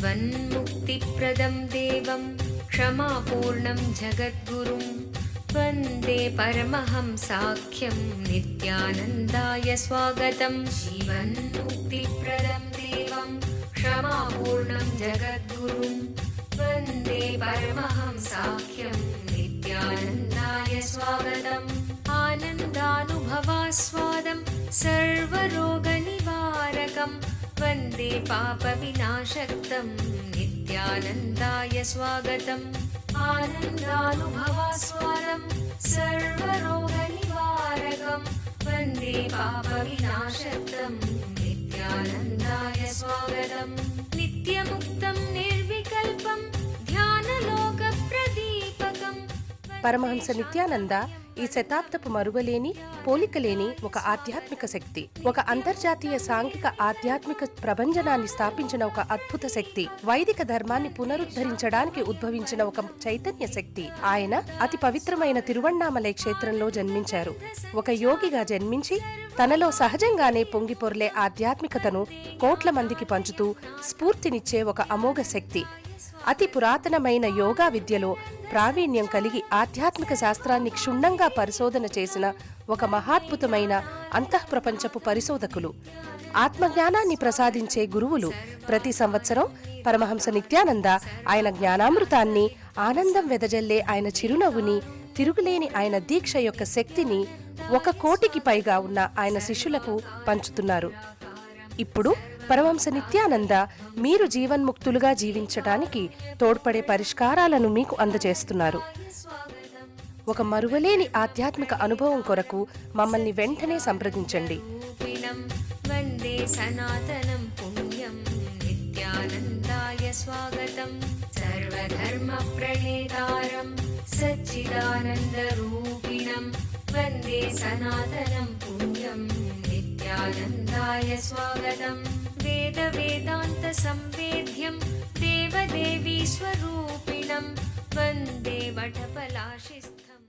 जीवन्मुक्तिप्रदं देवं क्षमापूर्णं जगद्गुरुं वन्दे परमहंसाख्यं नित्यानन्दाय स्वागतं। जीवन्मुक्तिप्रदं देवं क्षमापूर्णं जगद्गुरुं वन्दे परमहंसाख्यं नित्यानन्दाय स्वागतम्। आनन्दानुभवास्वादं सर्वरोगनिवारकं वन्दे पापविनाशक्तं नित्यानन्दाय स्वागतम्। आनन्दानुभवास्वादं सर्वरोगनिवारकं वन्दे पापविनाशक्तं नित्यानन्दाय स्वागतम्। नित्यमुक्तं निर्विकल्पं ध्यानलोकप्रदीपकं। పరమహంస నిత్యానంద ఈ శతాబ్దపు మరువలేని పోలికలేని ఒక ఆధ్యాత్మిక శక్తి, ఒక అంతర్జాతీయ సాంఘిక ఆధ్యాత్మిక ప్రభంజనాన్ని స్థాపించిన ఒక అద్భుత శక్తి, వైదిక ధర్మాన్ని పునరుద్ధరించడానికి ఉద్భవించిన ఒక చైతన్య శక్తి. ఆయన అతి పవిత్రమైన తిరువణ్ణామలై క్షేత్రంలో జన్మించారు. ఒక యోగిగా జన్మించి తనలో సహజంగానే పొంగిపొర్లే ఆధ్యాత్మికతను కోట్ల మందికి పంచుతూ స్ఫూర్తినిచ్చే ఒక అమోఘ శక్తి. అతి పురాతనమైన యోగా విద్యలో ప్రావీణ్యం కలిగి ఆధ్యాత్మిక శాస్త్రాన్ని క్షుణ్ణంగా పరిశోధన చేసిన ఒక మహాద్భుతమైన అంతఃప్రపంచపు పరిశోధకులు, ఆత్మజ్ఞానాన్ని ప్రసాదించే గురువులు. ప్రతి సంవత్సరం పరమహంస నిత్యానంద ఆయన జ్ఞానామృతాన్ని, ఆనందం వెదజల్లే ఆయన చిరునవ్వుని, తిరుగులేని ఆయన దీక్ష యొక్క శక్తిని 1 కోటికి పైగా ఉన్న ఆయన శిష్యులకు పంచుతున్నారు. ఇప్పుడు పరమహంస నిత్యానంద మీరు జీవన్ముక్తులుగా జీవించటానికి తోడ్పడే పరిష్కారాలను మీకు అందజేస్తున్నారు. ఒక మరువలేని ఆధ్యాత్మిక అనుభవం కొరకు మమ్మల్ని వెంటనే సంప్రదించండి. వందే సనాతనం పుణ్యం నిత్యానందాయ స్వాగతం. సర్వధర్మ ప్రణేతారం సచ్చిదానంద రూపిణం వందే సనాతనం పుణ్యం నిత్యానందాయ స్వాగతం. వేద వేదాంత సంవేద్యం దేవదేవీ స్వరూపిణం వందే వటపలాశిస్థం.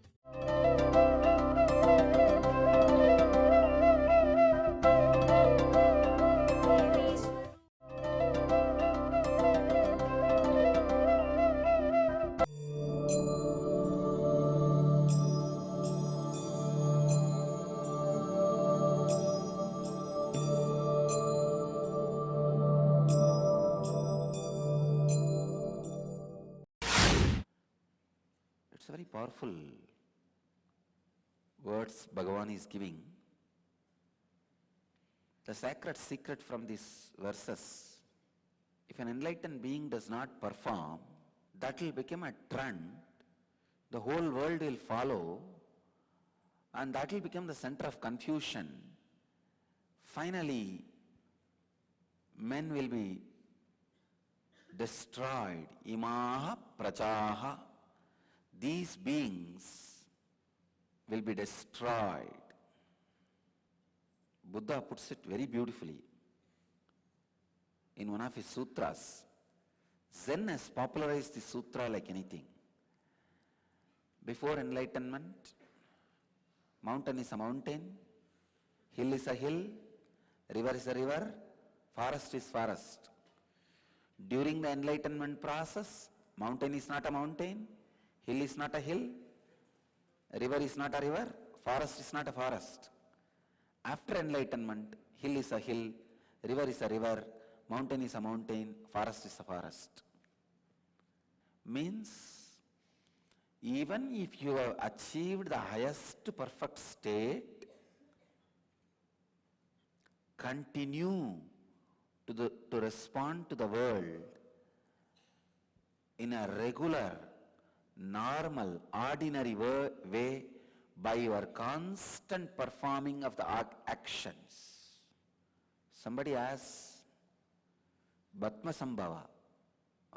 It's very powerful words Bhagavan is giving. The sacred secret from these verses: if an enlightened being does not perform, that will become a trend, the whole world will follow, and that will become the center of confusion. Finally, men will be destroyed. Imaha prajaha. These beings will be destroyed. Buddha puts it very beautifully in one of his sutras. Zen has popularized the sutra like anything. Before enlightenment, mountain is a mountain, hill is a hill, river is a river, forest is forest. During the enlightenment process, mountain is not a mountain, hill is not a hill, river is not a river, forest is not a forest. After enlightenment, hill is a hill, river is a river, mountain is a mountain, forest is a forest. Means, even if you have achieved the highest perfect state, continue to respond to the world in a regular, normal, ordinary way by your constant performing of the actions. Somebody asks Bhatmasambhava,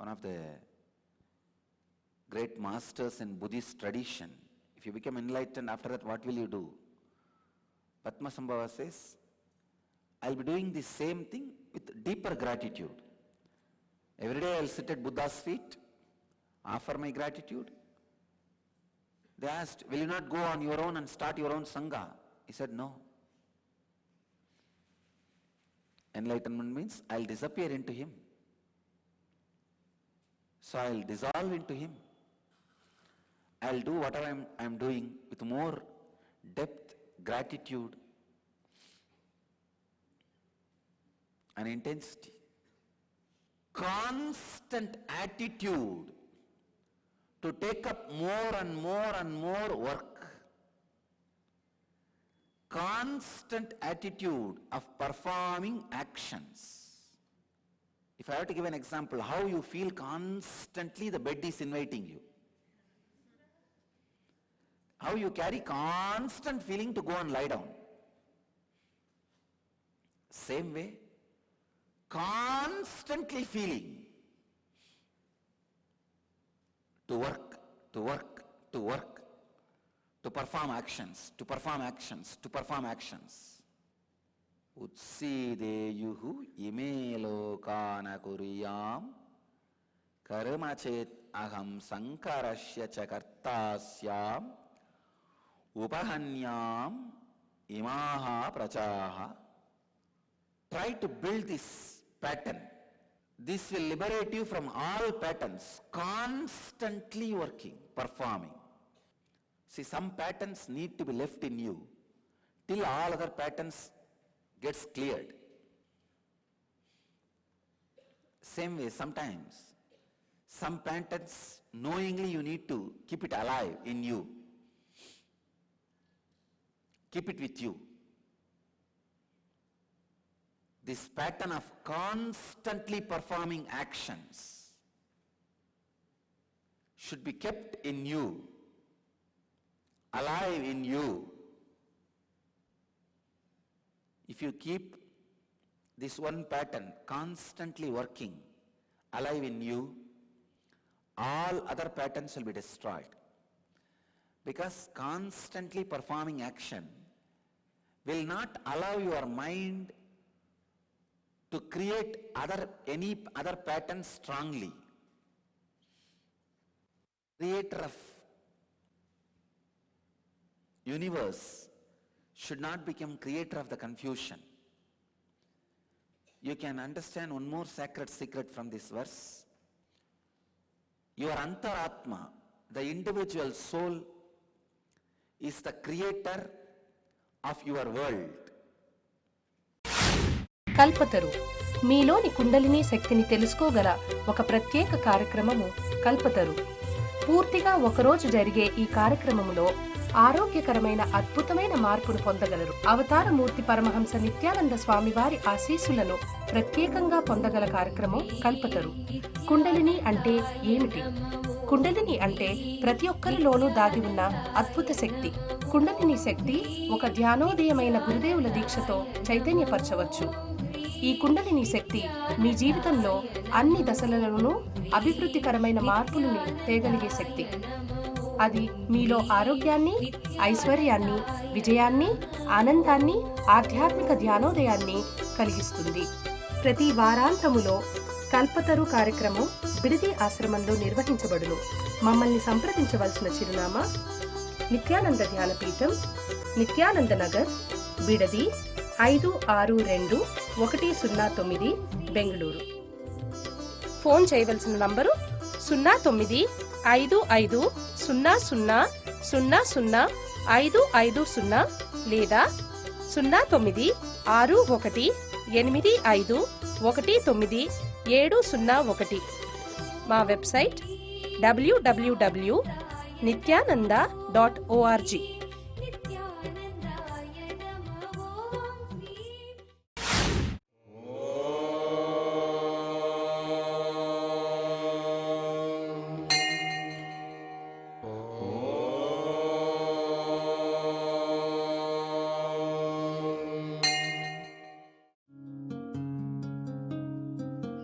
one of the great masters in Buddhist tradition, if you become enlightened, after that what will you do? Bhatmasambhava says, I'll be doing the same thing with deeper gratitude. Every day I'll sit at Buddha's feet, offer my gratitude. They asked, will you not go on your own and start your own Sangha? He said, no. Enlightenment means I'll disappear into him. So I'll dissolve into Him. I'll do whatever I'm doing with more depth, gratitude, and intensity. Constant attitude to take up more and more and more work. Constant attitude of performing actions. If I have to give an example, how you feel constantly the bed is inviting you. How you carry constant feeling to go and lie down. Same way, constantly feeling to work, to work, to work, to perform actions, to perform actions, to perform actions. Utsideyuhu ime lokana kuriyam karma chet aham sankarasya cha kartasyam upahanyam imaha prachaha. Try to build this pattern. This will liberate you from all patterns, constantly working, performing. See, some patterns need to be left in you till all other patterns gets cleared. Same way, sometimes some patterns knowingly you need to keep it alive in you. Keep it with you. This pattern of constantly performing actions should be kept in you, alive in you. If you keep this one pattern constantly working, alive in you, all other patterns will be destroyed. Because constantly performing action will not allow your mind to create any other pattern strongly. Creator of universe should not become creator of the confusion. You can understand one more sacred secret from this verse. Your Antaratma, the individual soul, is the creator of your world. Kalpataru మీలోని కుండలిని శక్తిని తెలుసుకోగల ఒక ప్రత్యేక కార్యక్రమము కల్పతరు. పూర్తిగా ఒకరోజు జరిగే ఈ కార్యక్రమములో ఆరోగ్యకరమైన అద్భుతమైన మార్పును పొందగలరు. అవతారమూర్తి పరమహంస నిత్యానంద స్వామి వారి ఆశీస్సులను ప్రత్యేకంగా పొందగల కార్యక్రమం కల్పతరు. కుండలిని అంటే ఏమిటి? కుండలిని అంటే ప్రతి ఒక్కరిలోనూ దాగి ఉన్న అద్భుత శక్తి. కుండలిని శక్తి ఒక ధ్యానోదయమైన గురుదేవుల దీక్షతో చైతన్యపరచవచ్చు. ఈ కుండలిని శక్తి మీ జీవితంలో అన్ని దశలలోనూ అభివృద్ధికరమైన మార్పులను తేగలిగే శక్తి. అది మీలో ఆరోగ్యాన్ని, ఐశ్వర్యాన్ని, విజయాన్ని, ఆనందాన్ని, ఆధ్యాత్మిక ధ్యానోదయాన్ని కలిగిస్తుంది. ప్రతి వారాంతములో కల్పతరు కార్యక్రమం బిడిది ఆశ్రమంలో నిర్వహించబడును. మమ్మల్ని సంప్రదించవలసిన చిరునామా నిత్యానంద ధ్యానపీఠం, నిత్యానంద నగర్, బిడది 562109, బెంగళూరు. ఫోన్ చేయవలసిన నంబరు 095500000550 లేదా 096185190701. మా వెబ్సైట్ www.nityananda.org.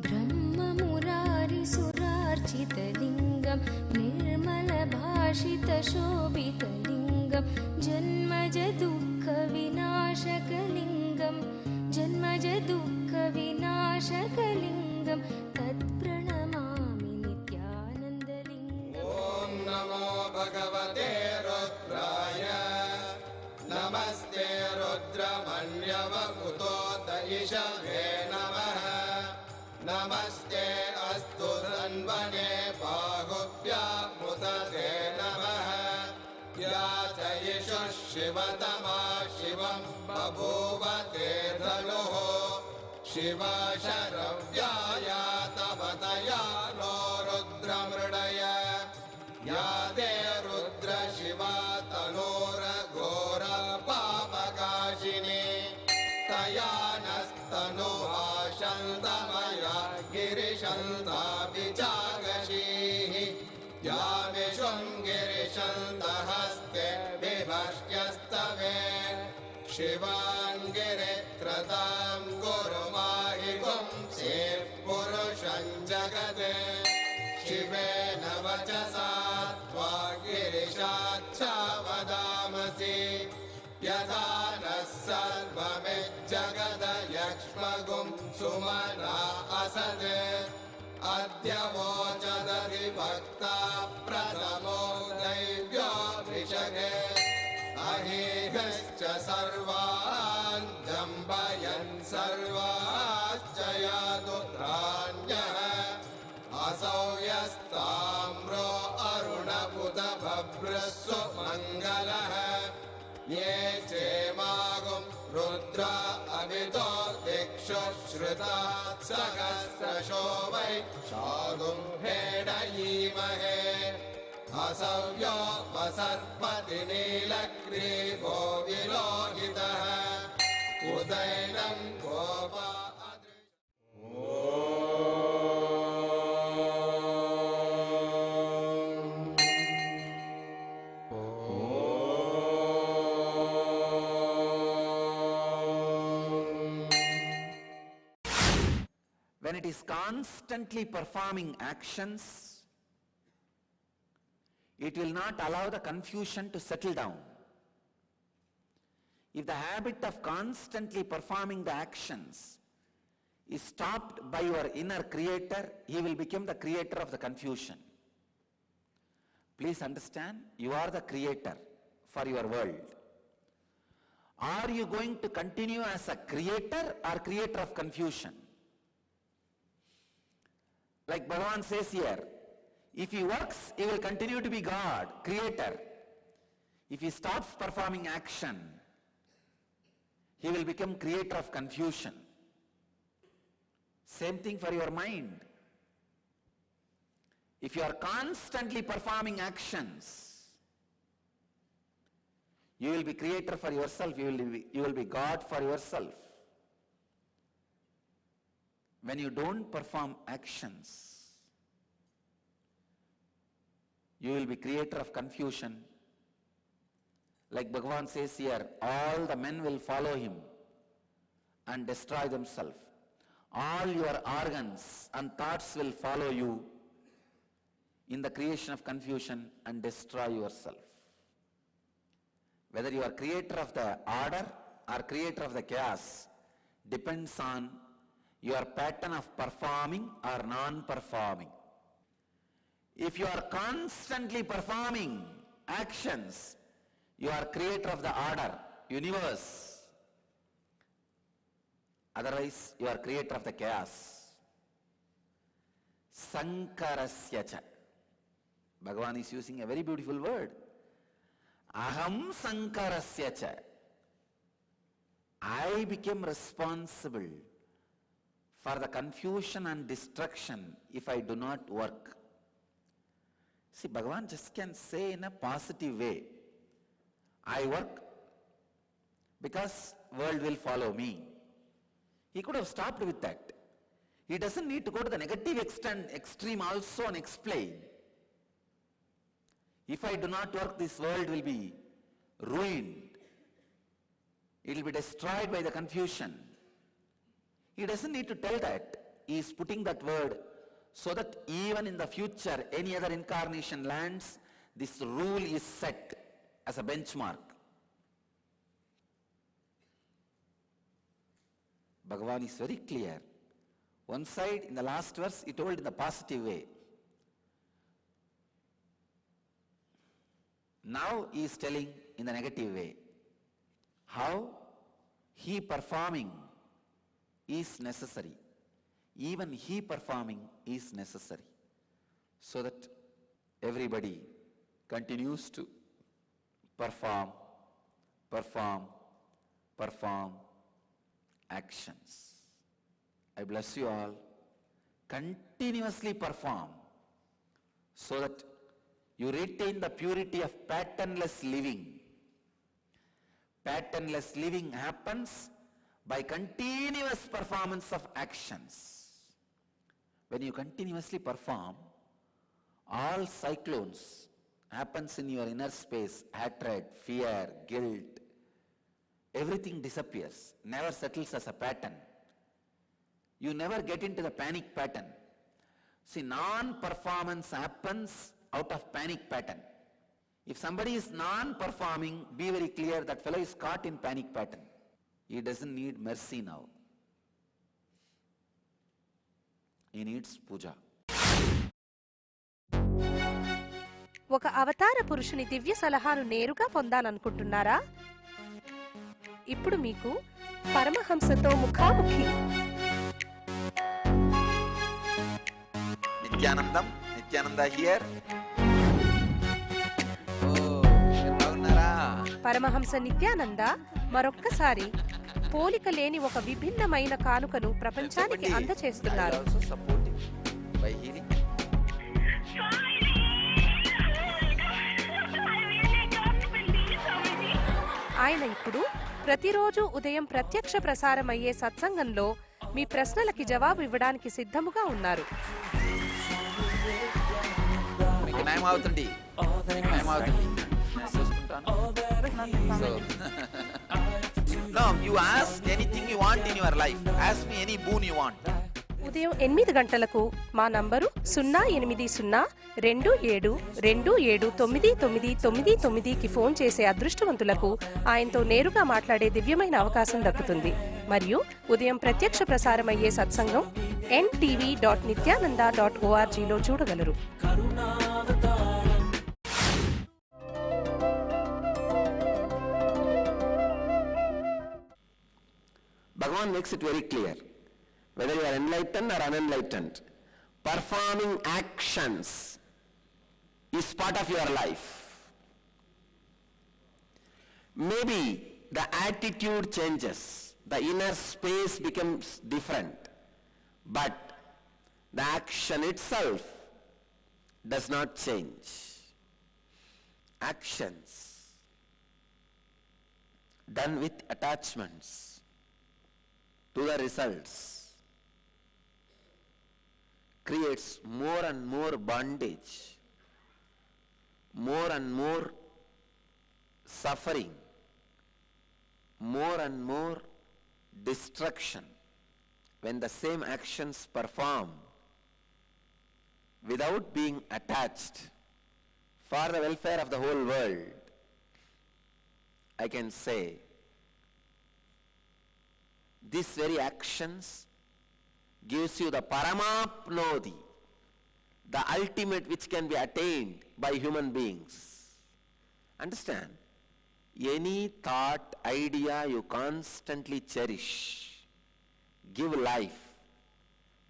ब्रह्ममुरारिसुरार्चितलिङ्गं निर्मलभाषितशोभितलिङ्गं जन्मजदुःखविनाशकलिङ्गं जन्मजदुःखविनाशकलिङ्गं तत्प्रणमामि नित्यानन्दलिङ्गम्। ॐ नमो भगवते रुद्राय नमस्ते रुद्रमण्यवकुतो दयिषवे नमः नमस्ते अस्तु धन्वने बाहुभ्यामुत ते नमः या च यशः शिवतमा शिवं बभूव ते धनुः शिवा शरव्याया तवतया नो रुद्रमृडय या ते रुद्र शिवा तनोरघोर पापकाशिनी तया नस्तनुभाषन्तमया गिरिशन्ताभिजागशीः या विशृङ्गिरिशन्तहस्ते विभष्ट्यस्तवे शिवाङ्गिरित्रतां कुरु माहि पुंसेः पुरुषं जगते शिवेन वचसा त्वा गिरिशाच्छा वदामसि यथा नः सर्वमिज्जगदयक्ष्मगुं सुमना असत् अद्य वोचदधिभक्ता प्रथमो दैव्योऽभिषगे अहेहश्च सर्वान् जम्बयन् सर्वाश्च यातु धान्यः असौ यस्ताम्रो अरुणपुत भभ्रस्व मङ्गलः ये चेमागुं रुद्रा अभितो दिक्षु श्रुता सहस्रशो वै शागुं हेडयीमहे असव्यो वसर्पति नीलग्रीवो विलोहितः उदैनं Gopa When it is constantly performing actions, it will not allow the confusion to settle down. If the habit of constantly performing the actions is stopped by your inner creator, he will become the creator of the confusion. Please understand, you are the creator for your world. Are you going to continue as a creator or creator of confusion? Like Bhagavan says here, if he works, he will continue to be God, creator. If he stops performing action, he will become creator of confusion. Same thing for your mind. If you are constantly performing actions, you will be creator for yourself, you will be God for yourself. When you don't perform actions, you will be creator of confusion. Like Bhagavan says here, all the men will follow him and destroy themselves. All your organs and thoughts will follow you in the creation of confusion and destroy yourself. Whether you are creator of the order or creator of the chaos depends on your pattern of performing or non-performing. If you are constantly performing actions, you are creator of the order, universe. Otherwise, you are creator of the chaos. Sankarasya cha. Bhagavan is using a very beautiful word. Aham sankarasya cha. I became responsible for the confusion and destruction if I do not work. See, Bhagavan just can say in a positive way, I work because world will follow me. He could have stopped with that. He doesn't need to go to the negative extreme also and explain. If I do not work, this world will be ruined. It will be destroyed by the confusion. He doesn't need to tell that. He is putting that word so that even in the future, any other incarnation lands, this rule is set as a benchmark. Bhagavan is very clear. One side, in the last verse, he told in the positive way. Now he is telling in the negative way. How he performing is necessary. even he performing is necessary, so that everybody continues to perform actions. I bless you all. Continuously perform, so that you retain the purity of patternless living. Patternless living happens by continuous performance of actions. When you continuously perform, all cyclones happens in your inner space, hatred, fear, guilt, everything disappears, never settles as a pattern. You never get into the panic pattern. See, non-performance happens out of panic pattern. If somebody is non-performing, be very clear, that fellow is caught in panic pattern. He doesn't need mercy now. He needs puja. ఒక అవతార పురుషుని దివ్య సలహాను నేరుగా పొందాలనుకుంటున్నారా? ఇప్పుడు మీకు పరమహంసతో ముఖాముఖి. Nityananda here. Paramahamsa Nityananda మరొక్కసారి పోలిక లేని ఒక విభిన్నమైన కానుకను ప్రపంచానికి అందచేస్తున్నారు. ఆయన ఇప్పుడు ప్రతిరోజు ఉదయం ప్రత్యక్ష ప్రసారమయ్యే సత్సంగంలో మీ ప్రశ్నలకి జవాబు ఇవ్వడానికి సిద్ధముగా ఉన్నారు. No, you ask anything you want in your life. Ask me any boon you want. ఉదయం 8 గంటలకు మా నంబరు 08027279999కి ఫోన్ చేసే అదృష్టవంతులకు ఆయనతో నేరుగా మాట్లాడే దివ్యమైన అవకాశం దక్కుతుంది. మరియు ఉదయం ప్రత్యక్ష ప్రసారమయ్యే సత్సంగం ntv.nityananda.orgలో చూడగలరు. Bhagavan makes it very clear, whether you are enlightened or unenlightened, performing actions is part of your life. Maybe the attitude changes, the inner space becomes different, but the action itself does not change. Actions done with attachments to the results creates more and more bondage, more and more suffering, more and more destruction. When the same actions perform without being attached for the welfare of the whole world, I can say these very actions gives you the paramapnodi, the ultimate which can be attained by human beings. Understand? Any thought, idea you constantly cherish, give life,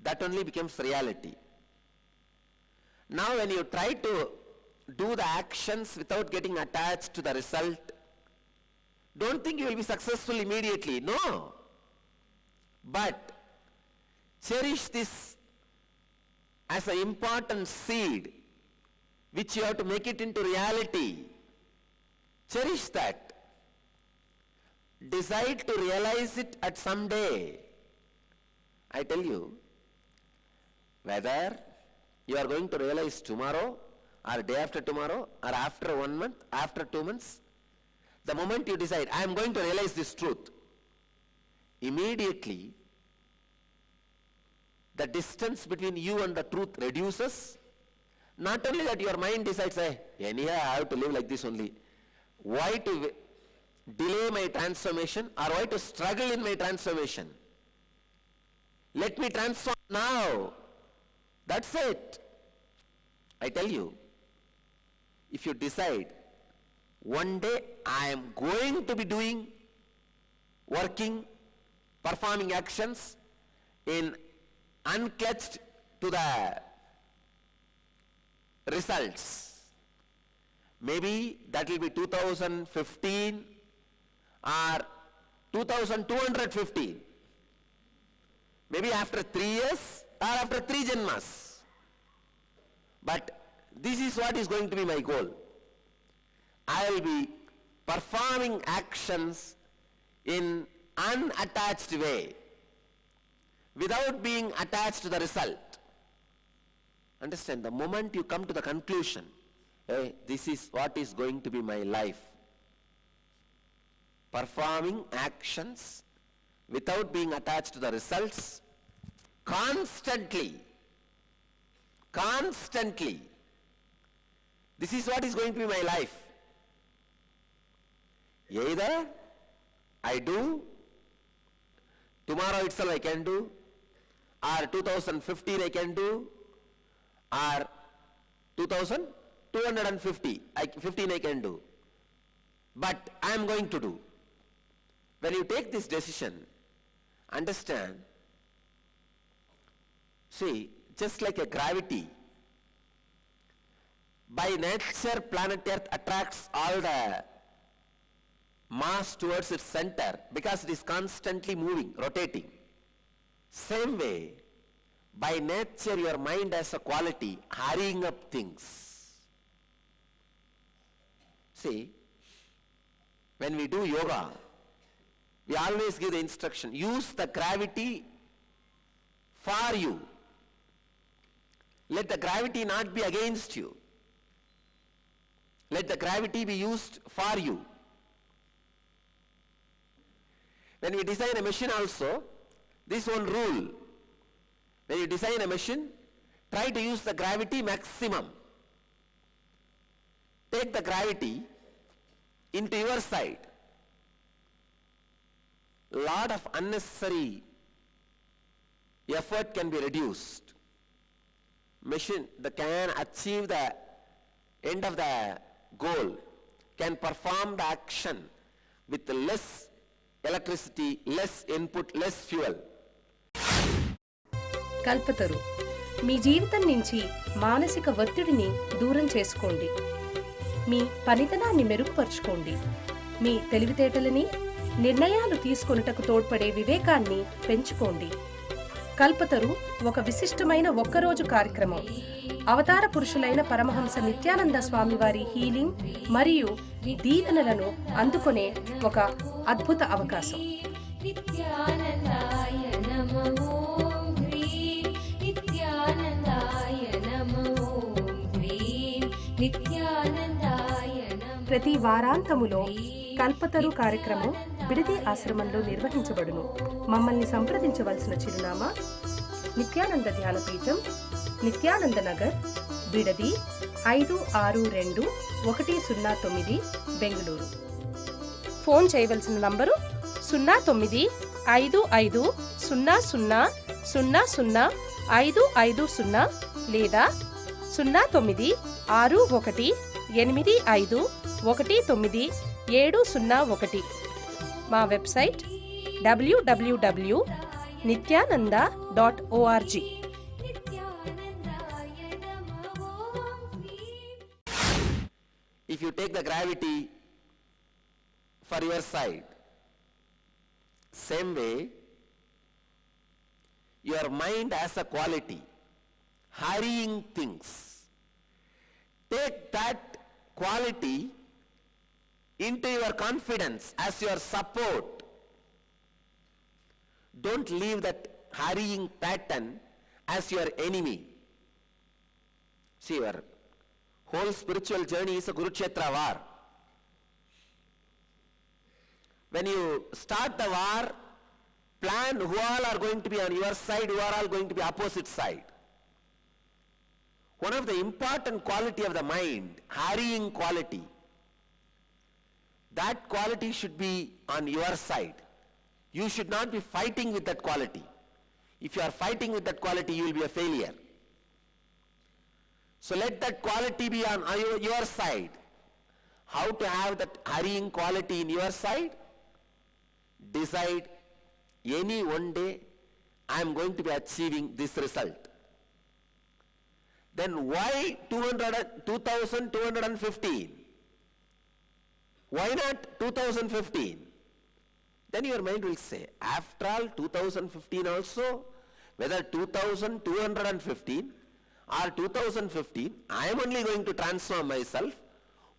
that only becomes reality. Now when you try to do the actions without getting attached to the result, don't think you will be successful immediately. No. But cherish this as an important seed which you have to make it into reality. Cherish that. Decide to realize it at some day. I tell you, whether you are going to realize tomorrow or day after tomorrow or after 1 month, after 2 months, the moment you decide, I am going to realize this truth, immediately the distance between you and the truth reduces. Not only that, your mind decides, anyhow I have to live like this only. Why to delay my transformation, or why to struggle in my transformation? Let me transform now. That's it. I tell you, if you decide, one day I am going to be doing, working, performing actions in unclutched to the results. Maybe that will be 2015 or 2215. Maybe after 3 years or after 3 janmas. But this is what is going to be my goal. I will be performing actions in unattached way, without being attached to the result. Understand, the moment you come to the conclusion, hey, this is what is going to be my life, performing actions without being attached to the results, constantly, this is what is going to be my life. Either I do, tomorrow itself I can do, or 2015 I can do, or 2250, 15 I can do. But I am going to do. When you take this decision, understand, see, just like a gravity, by nature planet Earth attracts all the mass towards its center because it is constantly moving, rotating. Same way, by nature your mind has a quality, hurrying up things. See, when we do yoga, we always give the instruction, use the gravity for you. Let the gravity not be against you. Let the gravity be used for you. When we design a machine also, this one rule. When you design a machine, try to use the gravity maximum. Take the gravity into your side. Lot of unnecessary effort can be reduced. Machine that can achieve the end of the goal can perform the action with less electricity, less input, less fuel. Kalpataru మీ జీవితం నుంచి మానసిక ఒత్తిడిని దూరం చేసుకోండి. మీ పనితనాన్ని మెరుగుపరుచుకోండి. మీ తెలివితేటలని, నిర్ణయాలు తీసుకొనుటకు తోడ్పడే వివేకాన్ని పెంచుకోండి. కల్పతరు ఒక విశిష్టమైన ఒక్కరోజు కార్యక్రమం. అవతార పురుషులైన పరమహంస నిత్యానంద స్వామివారి హీలింగ్ మరియు దీవెనలను అందుకునే ఒక అద్భుత అవకాశం. నిత్యానందాయ నమో ఓం హ్రీం నిత్యానందాయ నమో ఓం హ్రీం నిత్యానందాయ నమో. ప్రతి వారాంతములో కల్పతరు కార్యక్రమం బిడది ఆశ్రమంలో నిర్వహించబడును. మమ్మల్ని సంప్రదించవలసిన చిరునామా నిత్యానంద ధ్యానపీఠం, నిత్యానంద నగర్, బిడది 562109, బెంగళూరు. ఫోన్ చేయవలసిన నంబరు 095500000550 లేదా 096185190701. మా website www.nityananda.org. If you take the gravity for your side, same way, your mind has a quality, hurrying things. Take that quality into your confidence as your support. Don't leave that hurrying pattern as your enemy. See, your whole spiritual journey is a Kurukshetra war. When you start the war, plan who all are going to be on your side, who are all going to be opposite side. One of the important quality of the mind, hurrying quality, that quality should be on your side. You should not be fighting with that quality. If you are fighting with that quality, you will be a failure. So let that quality be on your side. How to have that hurrying quality in your side? Decide any one day I am going to be achieving this result. Then why 2215? Why not 2015? Then your mind will say, after all 2015 also, whether 2215 or 2015, I am only going to transform myself.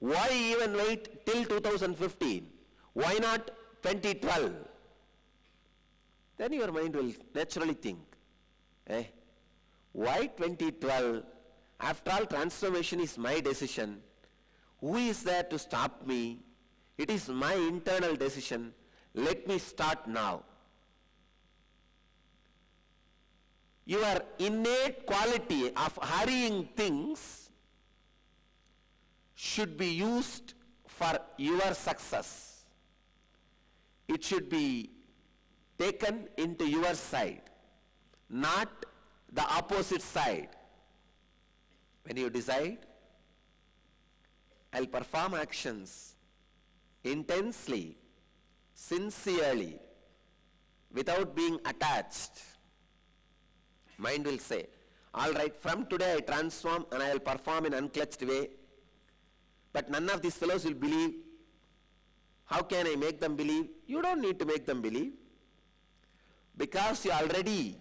Why even wait till 2015? Why not 2012? Then your mind will naturally think, why 2012? After all, transformation is my decision. Who is there to stop me? It is my internal decision. Let me start now. Your innate quality of hurrying things should be used for your success. It should be taken into your side, not the opposite side. When you decide, I'll perform actions intensely, sincerely, without being attached, mind will say, all right, from today I transform and I will perform in unclutched way. But none of these fellows will believe. How can I make them believe? You don't need to make them believe, because you already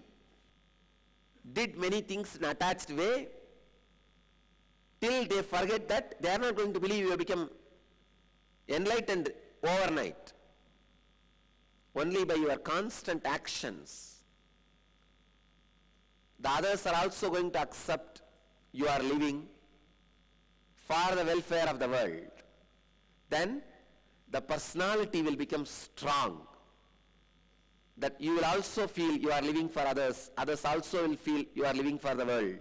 did many things in attached way. Till they forget that, they are not going to believe you have become enlightened overnight. Only by your constant actions, the others are also going to accept you are living for the welfare of the world. Then the personality will become strong, that you will also feel you are living for others. Others also will feel you are living for the world.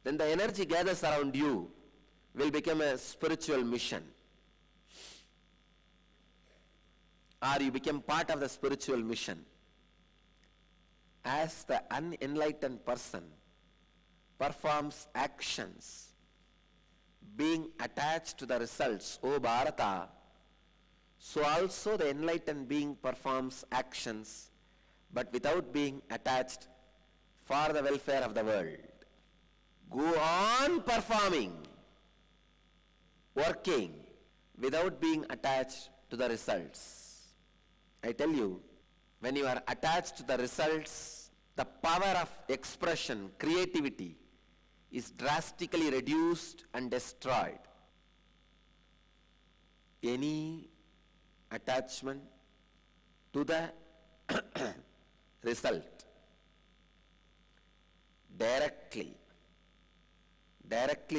Then the energy gathers around you will become a spiritual mission. Or you become part of the spiritual mission. As the unenlightened person performs actions, being attached to the results, O Bharata, so also the enlightened being performs actions, but without being attached, for the welfare of the world. Go on performing, working, without being attached to the results. I tell you, when you are attached to the results, the power of expression, creativity, is drastically reduced and destroyed. Any attachment to the result directly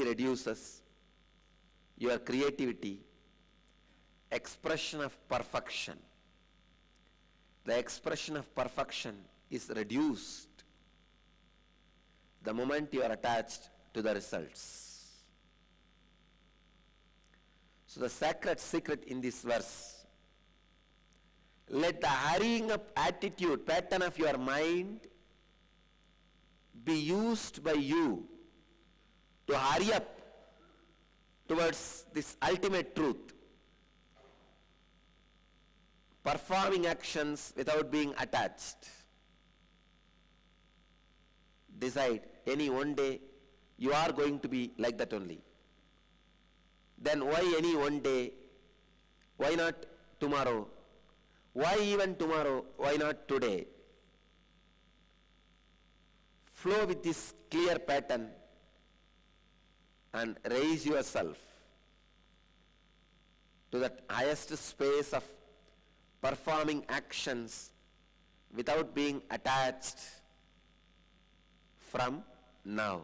reduces your creativity, expression of perfection. The expression of perfection is reduced the moment you are attached to the results. So the sacred secret in this verse, let the hurrying up attitude, pattern of your mind be used by you to hurry up towards this ultimate truth, performing actions without being attached. Decide, any one day you are going to be like that only. Then why any one day? Why not tomorrow? Why even tomorrow? Why not today? Flow with this clear pattern and raise yourself to that highest space of performing actions without being attached from now.